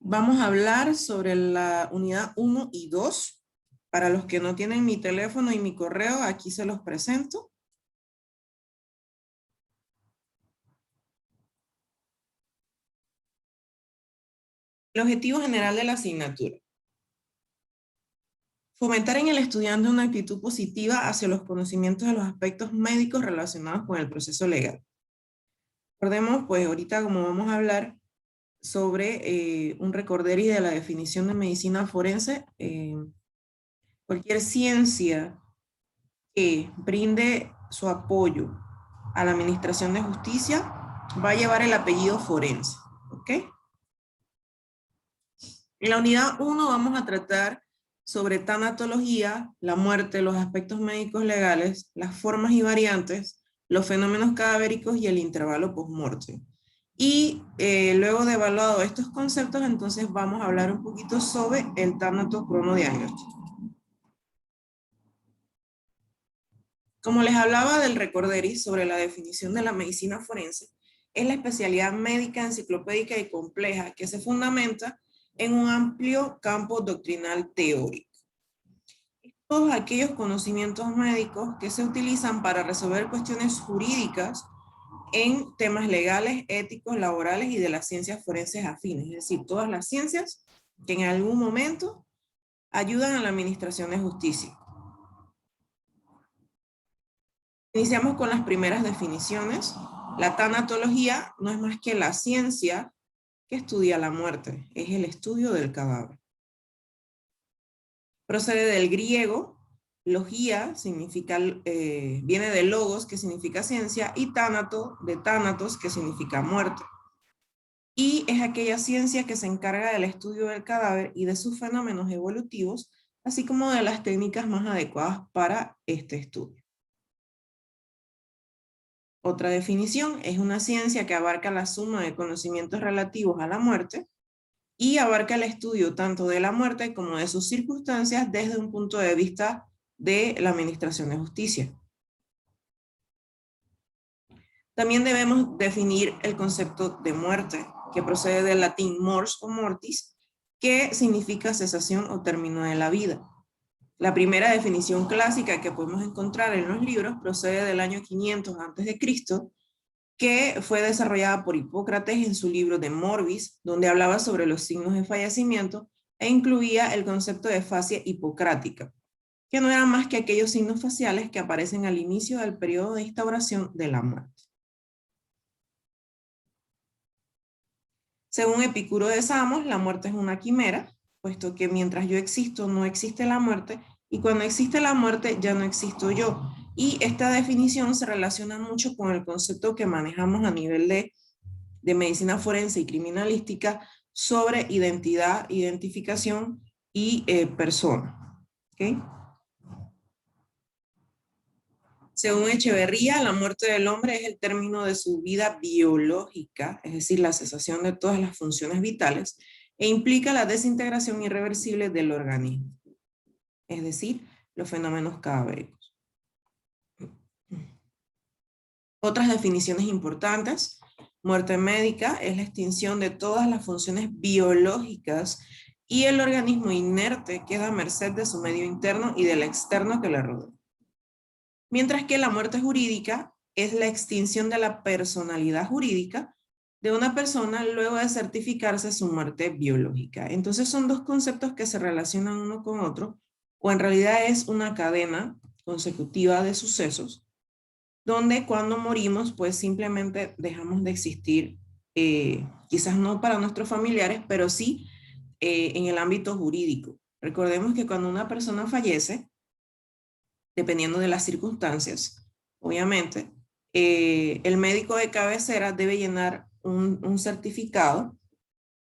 Vamos a hablar sobre la unidad 1 y 2. Para los que no tienen mi teléfono y mi correo, aquí se los presento. El objetivo general de la asignatura. Fomentar en el estudiante una actitud positiva hacia los conocimientos de los aspectos médicos relacionados con el proceso legal. Recordemos, pues ahorita como vamos a hablar sobre un recorderis de la definición de medicina forense, cualquier ciencia que brinde su apoyo a la administración de justicia va a llevar el apellido forense, ¿ok? En la unidad 1 vamos a tratar sobre tanatología, la muerte, los aspectos médicos legales, las formas y variantes, los fenómenos cadavéricos y el intervalo post-mortem. Y luego de evaluado estos conceptos, entonces vamos a hablar un poquito sobre el tanatocronodiagnóstico. Como les hablaba del recorderis sobre la definición de la medicina forense, es la especialidad médica, enciclopédica y compleja que se fundamenta en un amplio campo doctrinal teórico. Todos aquellos conocimientos médicos que se utilizan para resolver cuestiones jurídicas en temas legales, éticos, laborales y de las ciencias forenses afines, es decir, todas las ciencias que en algún momento ayudan a la administración de justicia. Iniciamos con las primeras definiciones. La tanatología no es más que la ciencia que estudia la muerte, es el estudio del cadáver. Procede del griego, logía significa, viene de logos, que significa ciencia, y tánato, de tánatos, que significa muerte. Y es aquella ciencia que se encarga del estudio del cadáver y de sus fenómenos evolutivos, así como de las técnicas más adecuadas para este estudio. Otra definición es una ciencia que abarca la suma de conocimientos relativos a la muerte y abarca el estudio tanto de la muerte como de sus circunstancias desde un punto de vista de la administración de justicia. También debemos definir el concepto de muerte, que procede del latín mors o mortis, que significa cesación o término de la vida. La primera definición clásica que podemos encontrar en los libros procede del año 500 a.C., que fue desarrollada por Hipócrates en su libro de Morbis, donde hablaba sobre los signos de fallecimiento e incluía el concepto de fascia hipocrática, que no eran más que aquellos signos faciales que aparecen al inicio del periodo de instauración de la muerte. Según Epicuro de Samos, la muerte es una quimera, puesto que mientras yo existo no existe la muerte, y cuando existe la muerte ya no existo yo. Y esta definición se relaciona mucho con el concepto que manejamos a nivel de medicina forense y criminalística sobre identidad, identificación y persona. ¿Okay? Según Echeverría, la muerte del hombre es el término de su vida biológica, es decir, la cesación de todas las funciones vitales, e implica la desintegración irreversible del organismo, es decir, los fenómenos cadavéricos. Otras definiciones importantes: muerte médica es la extinción de todas las funciones biológicas y el organismo inerte queda a merced de su medio interno y del externo que le rodea. Mientras que la muerte jurídica es la extinción de la personalidad jurídica de una persona luego de certificarse su muerte biológica. Entonces son dos conceptos que se relacionan uno con otro, o en realidad es una cadena consecutiva de sucesos, donde cuando morimos pues simplemente dejamos de existir, quizás no para nuestros familiares, pero sí en el ámbito jurídico. Recordemos que cuando una persona fallece, dependiendo de las circunstancias, obviamente, el médico de cabecera debe llenar un certificado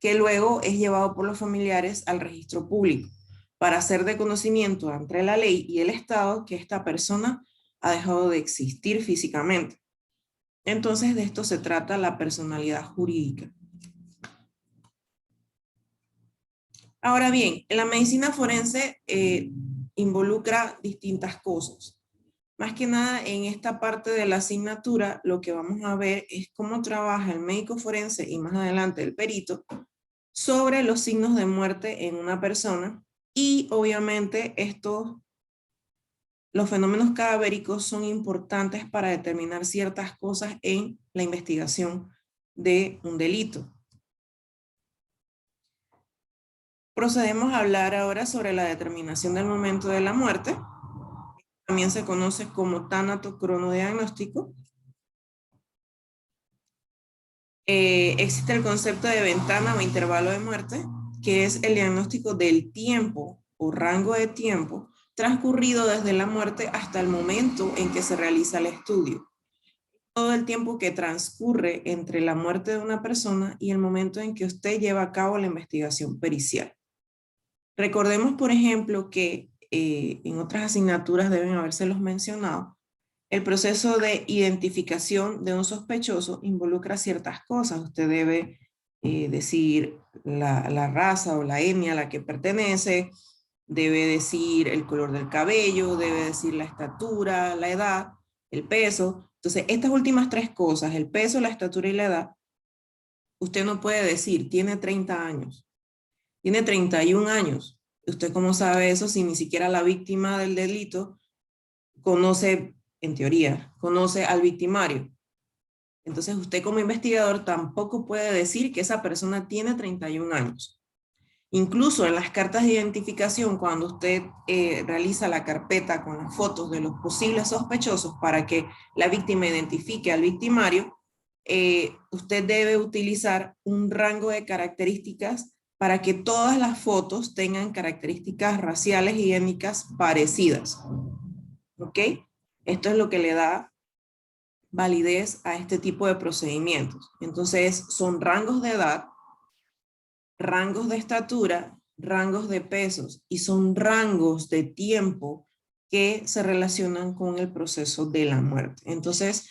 que luego es llevado por los familiares al registro público para hacer de conocimiento ante la ley y el Estado que esta persona ha dejado de existir físicamente. Entonces de esto se trata la personalidad jurídica. Ahora bien, la medicina forense involucra distintas cosas. Más que nada en esta parte de la asignatura lo que vamos a ver es cómo trabaja el médico forense y más adelante el perito sobre los signos de muerte en una persona y obviamente los fenómenos cadavéricos son importantes para determinar ciertas cosas en la investigación de un delito. Procedemos a hablar ahora sobre la determinación del momento de la muerte. También se conoce como tanatocronodiagnóstico. Existe el concepto de ventana o intervalo de muerte, que es el diagnóstico del tiempo o rango de tiempo transcurrido desde la muerte hasta el momento en que se realiza el estudio. Todo el tiempo que transcurre entre la muerte de una persona y el momento en que usted lleva a cabo la investigación pericial. Recordemos, por ejemplo, que en otras asignaturas deben habérselos mencionado, el proceso de identificación de un sospechoso involucra ciertas cosas. Usted debe decir la raza o la etnia a la que pertenece, debe decir el color del cabello, debe decir la estatura, la edad, el peso. Entonces, estas últimas tres cosas, el peso, la estatura y la edad, usted no puede decir, tiene 30 años, tiene 31 años. ¿Usted cómo sabe eso si ni siquiera la víctima del delito conoce, en teoría, conoce al victimario? Entonces usted como investigador tampoco puede decir que esa persona tiene 31 años. Incluso en las cartas de identificación, cuando usted realiza la carpeta con las fotos de los posibles sospechosos para que la víctima identifique al victimario, usted debe utilizar un rango de características para que todas las fotos tengan características raciales y étnicas parecidas. ¿Ok? Esto es lo que le da validez a este tipo de procedimientos. Entonces, son rangos de edad, rangos de estatura, rangos de pesos y son rangos de tiempo que se relacionan con el proceso de la muerte. Entonces,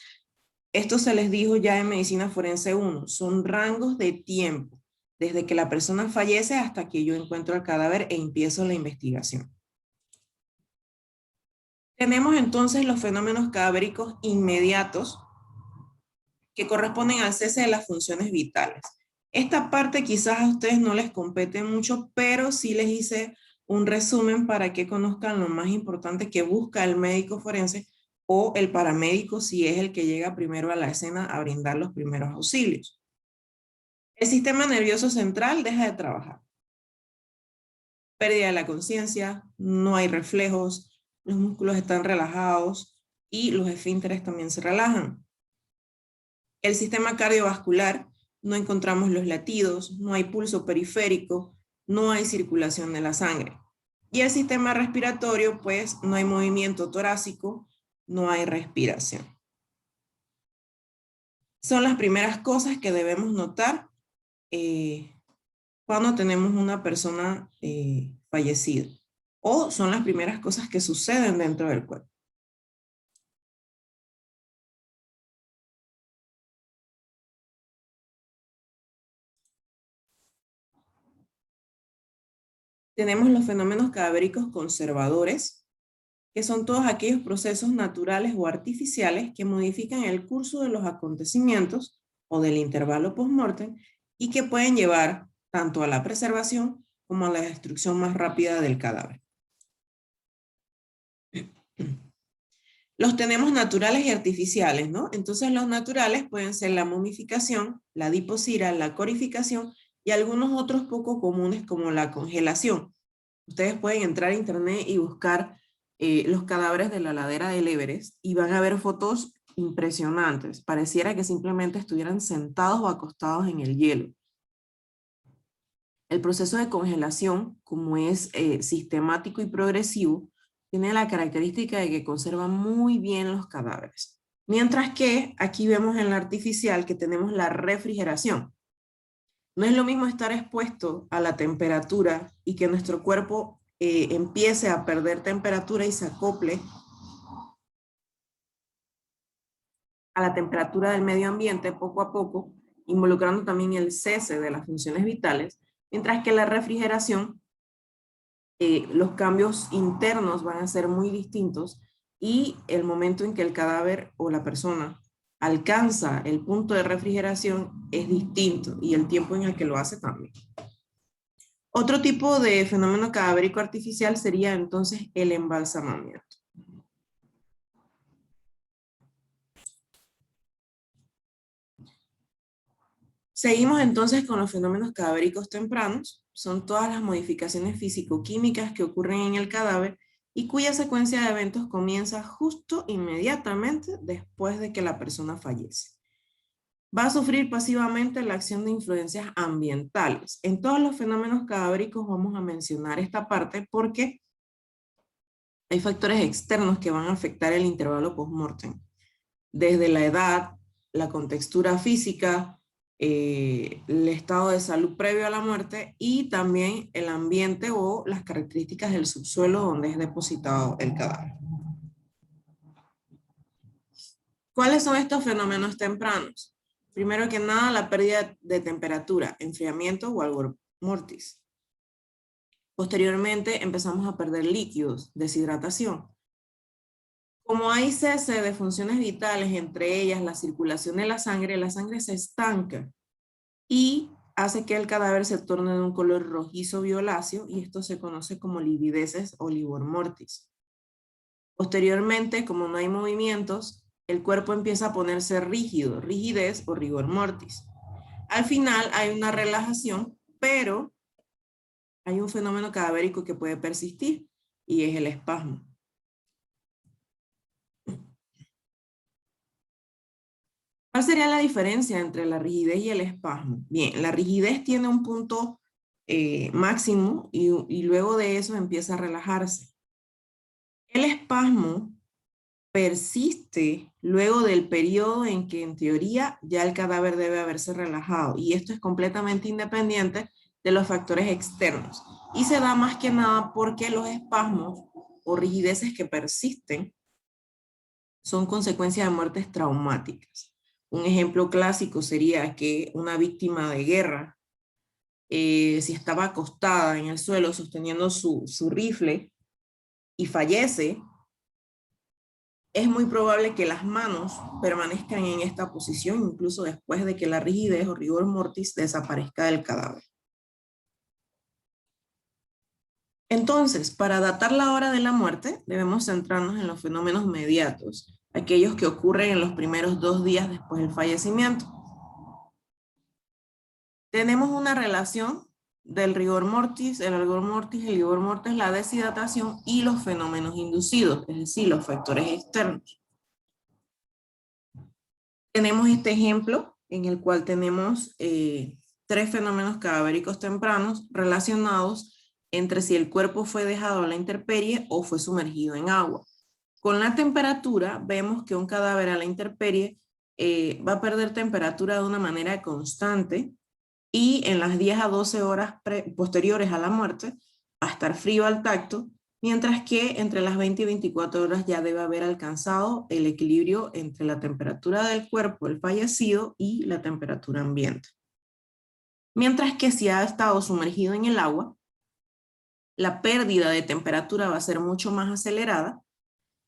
esto se les dijo ya en Medicina Forense 1, son rangos de tiempo, desde que la persona fallece hasta que yo encuentro el cadáver e empiezo la investigación. Tenemos entonces los fenómenos cadavéricos inmediatos que corresponden al cese de las funciones vitales. Esta parte quizás a ustedes no les compete mucho, pero sí les hice un resumen para que conozcan lo más importante que busca el médico forense o el paramédico si es el que llega primero a la escena a brindar los primeros auxilios. El sistema nervioso central deja de trabajar. Pérdida de la conciencia, no hay reflejos, los músculos están relajados y los esfínteres también se relajan. El sistema cardiovascular, no encontramos los latidos, no hay pulso periférico, no hay circulación de la sangre. Y el sistema respiratorio, pues no hay movimiento torácico, no hay respiración. Son las primeras cosas que debemos notar cuando tenemos una persona fallecida. O son las primeras cosas que suceden dentro del cuerpo. Tenemos los fenómenos cadavéricos conservadores, que son todos aquellos procesos naturales o artificiales que modifican el curso de los acontecimientos o del intervalo post-mortem y que pueden llevar tanto a la preservación como a la destrucción más rápida del cadáver. Los tenemos naturales y artificiales, ¿no? Entonces los naturales pueden ser la momificación, la adiposira, la corificación y algunos otros poco comunes como la congelación. Ustedes pueden entrar a internet y buscar los cadáveres de la ladera del Everest y van a ver fotos impresionantes. Pareciera que simplemente estuvieran sentados o acostados en el hielo. El proceso de congelación, como es sistemático y progresivo, tiene la característica de que conserva muy bien los cadáveres. Mientras que aquí vemos en la artificial que tenemos la refrigeración. No es lo mismo estar expuesto a la temperatura y que nuestro cuerpo empiece a perder temperatura y se acople a la temperatura del medio ambiente poco a poco, involucrando también el cese de las funciones vitales, mientras que la refrigeración, los cambios internos van a ser muy distintos y el momento en que el cadáver o la persona alcanza el punto de refrigeración es distinto y el tiempo en el que lo hace también. Otro tipo de fenómeno cadavérico artificial sería entonces el embalsamamiento. Seguimos entonces con los fenómenos cadavéricos tempranos. Son todas las modificaciones físico-químicas que ocurren en el cadáver y cuya secuencia de eventos comienza justo inmediatamente después de que la persona fallece. Va a sufrir pasivamente la acción de influencias ambientales. En todos los fenómenos cadavéricos vamos a mencionar esta parte porque hay factores externos que van a afectar el intervalo post-mortem, desde la edad, la contextura física, el estado de salud previo a la muerte y también el ambiente o las características del subsuelo donde es depositado el cadáver. ¿Cuáles son estos fenómenos tempranos? Primero que nada, la pérdida de temperatura, enfriamiento o algo mortis. Posteriormente empezamos a perder líquidos, deshidratación. Como hay cese de funciones vitales, entre ellas la circulación de la sangre se estanca y hace que el cadáver se torne de un color rojizo violáceo y esto se conoce como livideces o livor mortis. Posteriormente, como no hay movimientos, el cuerpo empieza a ponerse rígido, rigidez o rigor mortis. Al final hay una relajación, pero hay un fenómeno cadavérico que puede persistir y es el espasmo. ¿Cuál sería la diferencia entre la rigidez y el espasmo? Bien, la rigidez tiene un punto máximo y luego de eso empieza a relajarse. El espasmo persiste luego del periodo en que en teoría ya el cadáver debe haberse relajado y esto es completamente independiente de los factores externos y se da más que nada porque los espasmos o rigideces que persisten son consecuencia de muertes traumáticas. Un ejemplo clásico sería que una víctima de guerra, si estaba acostada en el suelo sosteniendo su rifle y fallece, es muy probable que las manos permanezcan en esta posición incluso después de que la rigidez o rigor mortis desaparezca del cadáver. Entonces, para datar la hora de la muerte, debemos centrarnos en los fenómenos mediatos, aquellos que ocurren en los primeros 2 días después del fallecimiento. Tenemos una relación del rigor mortis, el rigor mortis, la deshidratación y los fenómenos inducidos, es decir, los factores externos. Tenemos este ejemplo en el cual tenemos 3 fenómenos cadavéricos tempranos relacionados entre si el cuerpo fue dejado a la intemperie o fue sumergido en agua. Con la temperatura vemos que un cadáver a la intemperie va a perder temperatura de una manera constante y en las 10 a 12 horas posteriores a la muerte va a estar frío al tacto, mientras que entre las 20 y 24 horas ya debe haber alcanzado el equilibrio entre la temperatura del cuerpo del fallecido y la temperatura ambiente. Mientras que si ha estado sumergido en el agua, la pérdida de temperatura va a ser mucho más acelerada,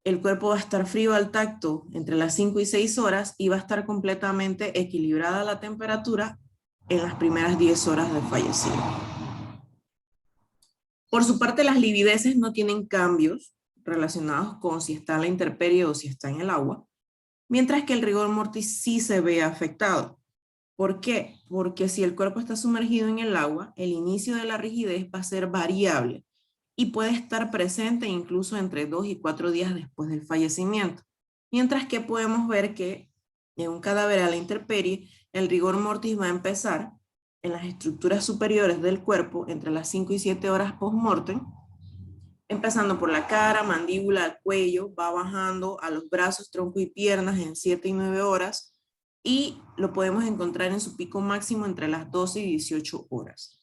el cuerpo va a estar frío al tacto entre las 5 y 6 horas y va a estar completamente equilibrada la temperatura en las primeras 10 horas del fallecido. Por su parte, las livideces no tienen cambios relacionados con si está en la intemperie o si está en el agua, mientras que el rigor mortis sí se ve afectado. ¿Por qué? Porque si el cuerpo está sumergido en el agua, el inicio de la rigidez va a ser variable y puede estar presente incluso entre 2 y 4 días después del fallecimiento. Mientras que podemos ver que en un cadáver a la intemperie, el rigor mortis va a empezar en las estructuras superiores del cuerpo entre las 5 y 7 horas post-mortem, empezando por la cara, mandíbula, cuello, va bajando a los brazos, tronco y piernas en 7 y 9 horas y lo podemos encontrar en su pico máximo entre las 12 y 18 horas.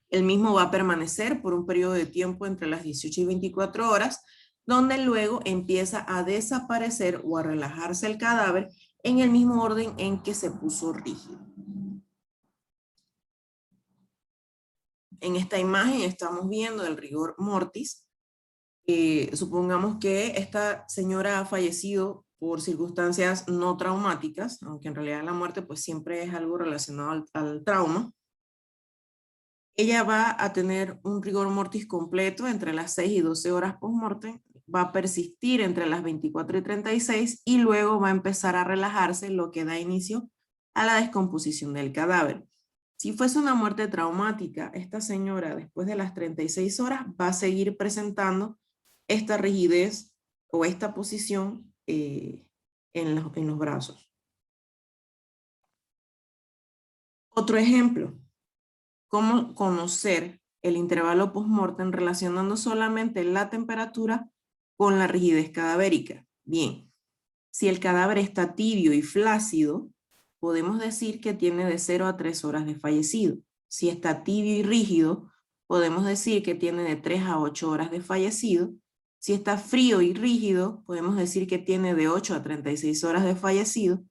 El mismo va a permanecer por un periodo de tiempo entre las 18 y 24 horas, donde luego empieza a desaparecer o a relajarse el cadáver en el mismo orden en que se puso rígido. En esta imagen estamos viendo el rigor mortis. Supongamos que esta señora ha fallecido por circunstancias no traumáticas, aunque en realidad la muerte pues siempre es algo relacionado al trauma. ella va a tener un rigor mortis completo entre las 6 y 12 horas post-mortem, va a persistir entre las 24 y 36 y luego va a empezar a relajarse, lo que da inicio a la descomposición del cadáver. Si fuese una muerte traumática, esta señora después de las 36 horas va a seguir presentando esta rigidez o esta posición en los brazos. Otro ejemplo, cómo conocer el intervalo post-mortem relacionando solamente la temperatura con la rigidez cadavérica. Bien, si el cadáver está tibio y flácido, podemos decir que tiene de 0 a 3 horas de fallecido. Si está tibio y rígido, podemos decir que tiene de 3 a 8 horas de fallecido. Si está frío y rígido, podemos decir que tiene de 8 a 36 horas de fallecido.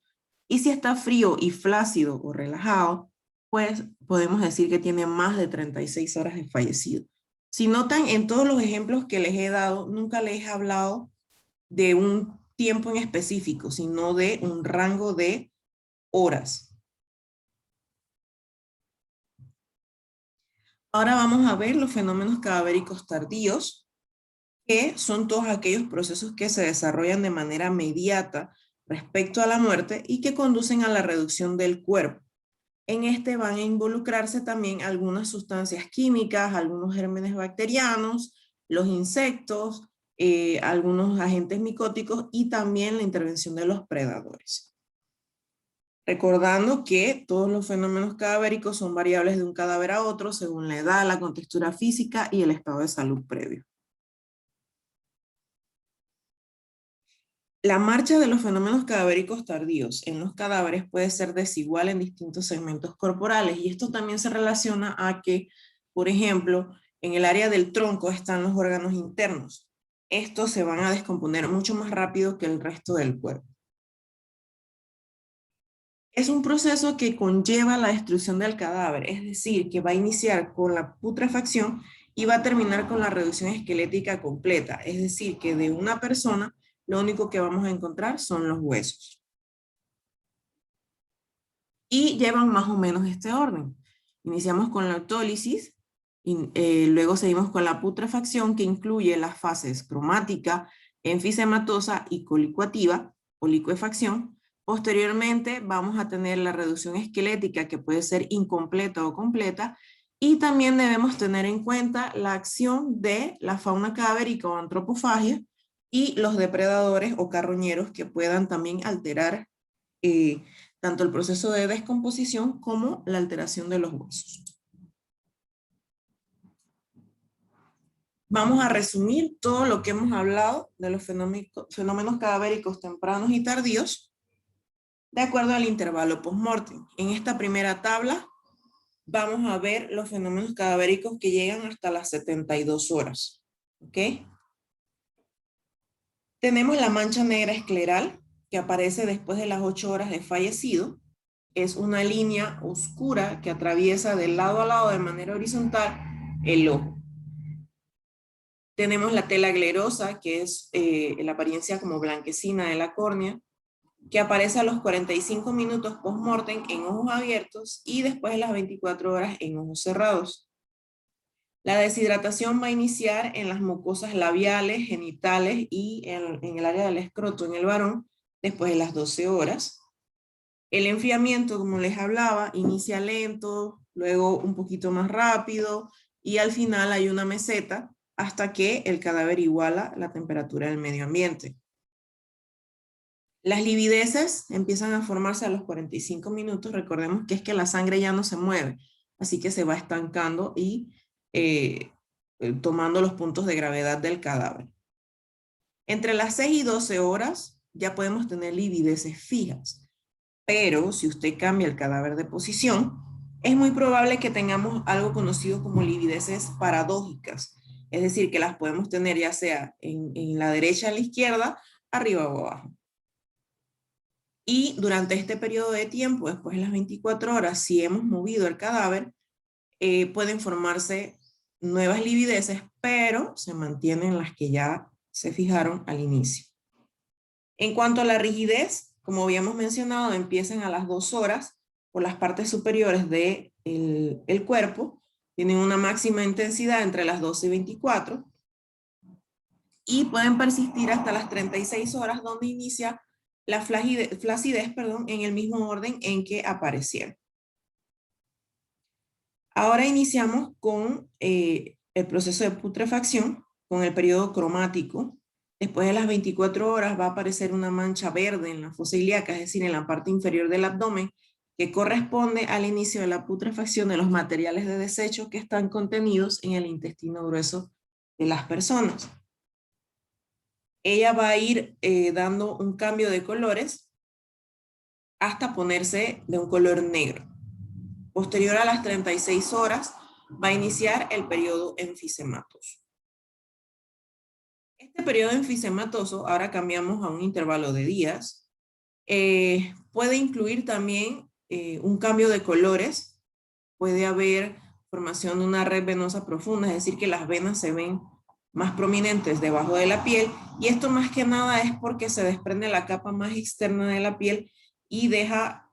Y si está frío y flácido o relajado, pues podemos decir que tiene más de 36 horas de fallecido. Si notan, en todos los ejemplos que les he dado, nunca les he hablado de un tiempo en específico, sino de un rango de horas. Ahora vamos a ver los fenómenos cadavéricos tardíos, que son todos aquellos procesos que se desarrollan de manera inmediata respecto a la muerte y que conducen a la reducción del cuerpo. En este van a involucrarse también algunas sustancias químicas, algunos gérmenes bacterianos, los insectos, algunos agentes micóticos y también la intervención de los predadores. Recordando que todos los fenómenos cadavéricos son variables de un cadáver a otro según la edad, la contextura física y el estado de salud previo. La marcha de los fenómenos cadavéricos tardíos en los cadáveres puede ser desigual en distintos segmentos corporales y esto también se relaciona a que, por ejemplo, en el área del tronco están los órganos internos. Estos se van a descomponer mucho más rápido que el resto del cuerpo. Es un proceso que conlleva la destrucción del cadáver, es decir, que va a iniciar con la putrefacción y va a terminar con la reducción esquelética completa, es decir, que de una persona lo único que vamos a encontrar son los huesos. Y llevan más o menos este orden. Iniciamos con la autólisis, y luego seguimos con la putrefacción que incluye las fases cromática, enfisematosa y colicuativa o licuefacción. Posteriormente vamos a tener la reducción esquelética que puede ser incompleta o completa y también debemos tener en cuenta la acción de la fauna cadavérica o antropofagia y los depredadores o carroñeros que puedan también alterar tanto el proceso de descomposición como la alteración de los huesos. Vamos a resumir todo lo que hemos hablado de los fenómenos cadavéricos tempranos y tardíos de acuerdo al intervalo post-mortem. En esta primera tabla vamos a ver los fenómenos cadavéricos que llegan hasta las 72 horas. ¿Ok? Tenemos la mancha negra escleral que aparece después de las 8 horas de fallecido. Es una línea oscura que atraviesa de lado a lado de manera horizontal el ojo. Tenemos la tela glerosa, que es la apariencia como blanquecina de la córnea, que aparece a los 45 minutos post-mortem en ojos abiertos y después de las 24 horas en ojos cerrados. La deshidratación va a iniciar en las mucosas labiales, genitales y en el área del escroto en el varón después de las 12 horas. El enfriamiento, como les hablaba, inicia lento, luego un poquito más rápido y al final hay una meseta hasta que el cadáver iguala la temperatura del medio ambiente. Las livideces empiezan a formarse a los 45 minutos. Recordemos que es que la sangre ya no se mueve, así que se va estancando y tomando los puntos de gravedad del cadáver. Entre las 6 y 12 horas ya podemos tener livideces fijas, pero si usted cambia el cadáver de posición, es muy probable que tengamos algo conocido como livideces paradójicas, es decir, que las podemos tener ya sea en la derecha, en la izquierda, arriba o abajo. Y durante este periodo de tiempo, después de las 24 horas, si hemos movido el cadáver, pueden formarse nuevas livideces, pero se mantienen las que ya se fijaron al inicio. En cuanto a la rigidez, como habíamos mencionado, empiezan a las 2 horas por las partes superiores del cuerpo Tienen una máxima intensidad entre las 12 y 24 y pueden persistir hasta las 36 horas donde inicia la flacidez, en el mismo orden en que aparecieron. Ahora iniciamos con el proceso de putrefacción, con el periodo cromático. Después de las 24 horas va a aparecer una mancha verde en la fosa ilíaca, es decir, en la parte inferior del abdomen, que corresponde al inicio de la putrefacción de los materiales de desecho que están contenidos en el intestino grueso de las personas. Ella va a ir dando un cambio de colores hasta ponerse de un color negro. Posterior a las 36 horas va a iniciar el periodo enfisematoso. Este periodo enfisematoso, ahora cambiamos a un intervalo de días, puede incluir también un cambio de colores, puede haber formación de una red venosa profunda, es decir, que las venas se ven más prominentes debajo de la piel, y esto más que nada es porque se desprende la capa más externa de la piel y deja,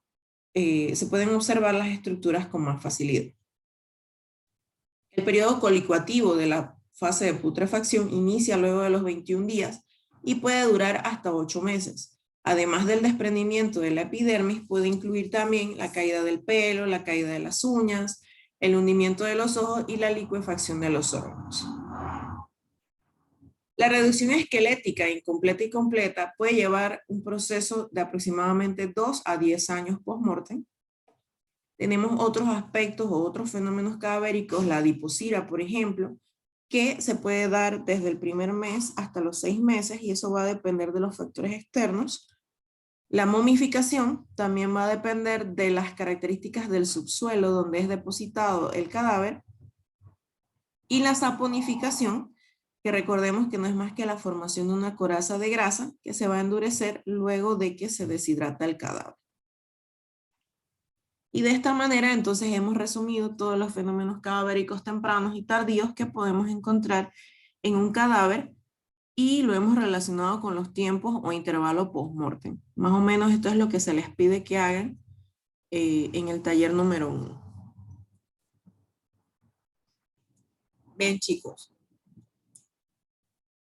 se pueden observar las estructuras con más facilidad. El periodo colicuativo de la fase de putrefacción inicia luego de los 21 días y puede durar hasta 8 meses. Además del desprendimiento de la epidermis, puede incluir también la caída del pelo, la caída de las uñas, el hundimiento de los ojos y la licuefacción de los órganos. La reducción esquelética incompleta y completa puede llevar un proceso de aproximadamente 2 a 10 años post-mortem. Tenemos otros aspectos o otros fenómenos cadavéricos, la adiposira, por ejemplo, que se puede dar desde el primer mes hasta los 6 meses y eso va a depender de los factores externos. La momificación también va a depender de las características del subsuelo donde es depositado el cadáver. Y la saponificación, que recordemos que no es más que la formación de una coraza de grasa que se va a endurecer luego de que se deshidrata el cadáver. Y de esta manera entonces hemos resumido todos los fenómenos cadavéricos tempranos y tardíos que podemos encontrar en un cadáver y lo hemos relacionado con los tiempos o intervalo post-mortem. Más o menos esto es lo que se les pide que hagan en el taller número 1. Bien, chicos,